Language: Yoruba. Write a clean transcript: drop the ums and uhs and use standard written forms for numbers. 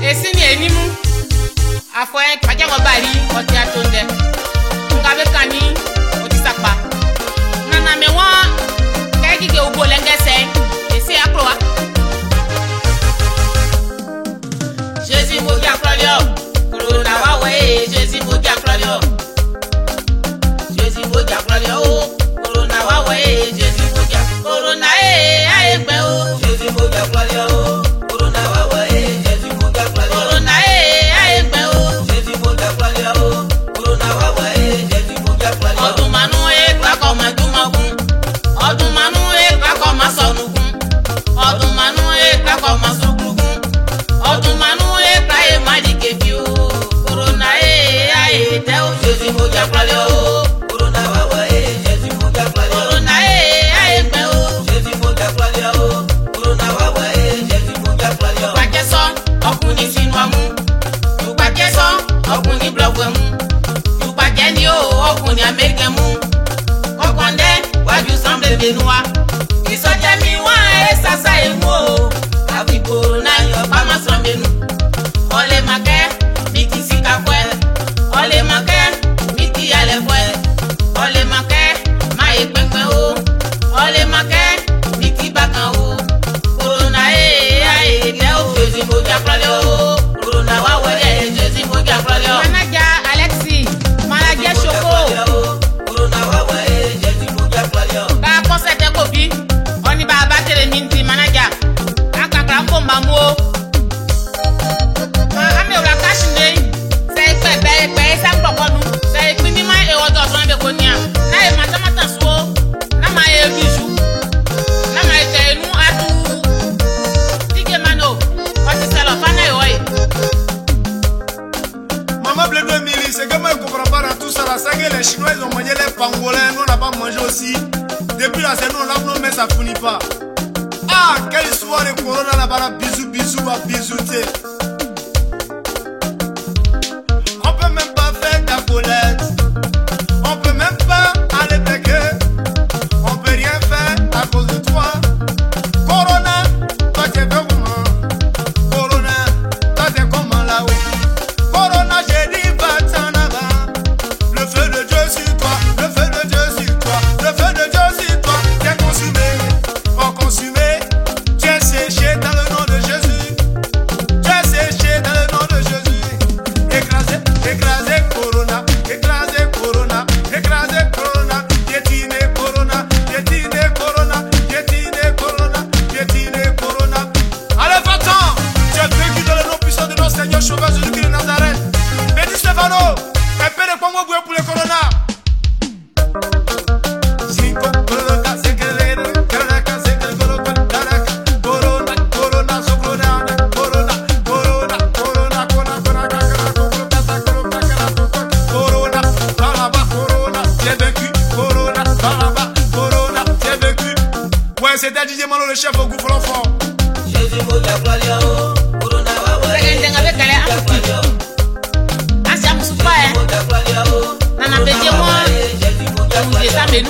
Esini enimu. Afo en paja ngo bari oti atonde. Ngabe kani oti sakpa. Nana me wa kai ki ge ugo lengese. Esi akroa. Jésus mo ja klolio. Corona wa we Jésus mo ja klolio. Jésus mo ja klolio. Corona wa we Jésus mo ja. Corona aye pe o. Jésus mo ja klolio. Corona wa we Jésus mo ja klolio. Corona aye pe o. Jésus mo ja klolio. Corona wa we Jésus mo ja klolio. Ọdún manu pa ko ma duma kun. Ọdún manu pa ko ma sọnù kun. Ọdún manu pa ko ma sukuru kun. Ọdún manu pa e ma di kefi o. Corona aye te o. Jésus mo ja klolio. Corona wa we Jésus mo ja klolio. Corona aye pe o. Jésus mo ja klolio. Corona wa we Jésus mo ja klolio. Pàjẹ́ sọ ọkùnrin sínú ọmú. Ìpàjẹ́ sọ ọkùnrin blọọgù ẹ̀mú. Ìpàjẹ́ ni ó ọkùnrin Amẹ́ríkà mú. Ọkọ̀ndẹ́ wájú sọ́ńdẹ̀ bẹ̀nu wa. Ìsọjẹ́ mi wá ẹ̀ sàṣà èmú o. Àfi Corona yọ pàmò sọ̀rọ̀ mẹ́nu. Ọlẹ́ màkẹ́ mi ti sí kakọ́ ẹ̀. Ọlẹ́ màkẹ́ mi ti yàlẹ̀ fọ́ ẹ̀. Ọlẹ́ màkẹ́ máa yẹ pẹ́pẹ́ o. Ọlẹ́ màkẹ́ mi ti bàkàn o. Corona aye tẹ́ o. Jésus mo jà kúrọ́lẹ́ o. Corona wá wọlé Jésus mo jà kúrọ́lẹ́ o. Manager Alexi, manager Shoko. Corona wa we Jésus mo ja klolio. Ká kọ́sẹ̀ tẹ́ kò bí. Wọ́n ní bàbá tẹ̀lé mi ti manager. Akàkàrà kò máa mú o. Àmì òwúrọ̀ káṣí ní. Ṣé ìpẹ́ bẹ́ẹ̀ sáńgbọ̀kọ́nu. Ṣé ìpín ní máa èwọ̀ tó ọ̀sán ẹ̀bẹ̀ kò ní à. Náà yẹ màtámátà sùn o. Náà máa yẹ bíṣu. Náà máa yẹ tẹ̀ inú atú. Díje mano. Wọ́n ti sẹ́lọ̀ fánà ìwọ̀ yìí. Maman Blé 2000, c'est que moi je comprends pas dans tout ça. C'est que les Chinois ils ont mangé les pangolins, nous on n'a pas mangé aussi. Depuis là, c'est nous on lave nos mains, ça finit pas. Ah, quelle histoire de Corona là-bas, bisous, bisous, à bisouter. On peut même pas faire ta boulette. On peut même pas aller péquer. On peut rien faire à cause de toi. Corona, toi t'es comment? Corona, toi t'es comment là-haut? Corona, j'ai dit va-t'en avant. Le feu de Dieu sur toi, le feu de Dieu sur toi, le feu de Dieu sur toi. T'es consumé, oh consumé. Tu es séché dans le nom de Jésus. Tu es séché dans le nom de Jésus. Écrasé, écrasé Corona, écrasé Corona, écrasé Corona. Piétiné Corona, piétiné Corona, piétiné Corona, piétiné Corona. Allez va-t'en. Tu es vécu dans le nom puissant de notre Seigneur Sauveur Jésus-Christ de Nazareth. Béni Stéphano, un peu de pomme pour le Corona. Cinco, Corona, Corona, Corona, Corona, Corona, Corona, Corona, Corona, dans là-bas, Corona, c'est vécu, Corona, dans là-bas, Corona, c'est vécu. Ouais, c'était DJ Malo, le chef au gouffre fort. Jésus mo ja klolio. Corona wa we Sẹ́gẹ̀ndẹ̀ nga bẹ́ kẹlẹ́ ja àkùtì. klolio. Àṣà musupa ẹ̀. Mo ja klolio. Nana bẹ jẹ́ wọ́n. Jésus mo ja Ẹ̀wùn jẹ klolio. sábẹ̀nu.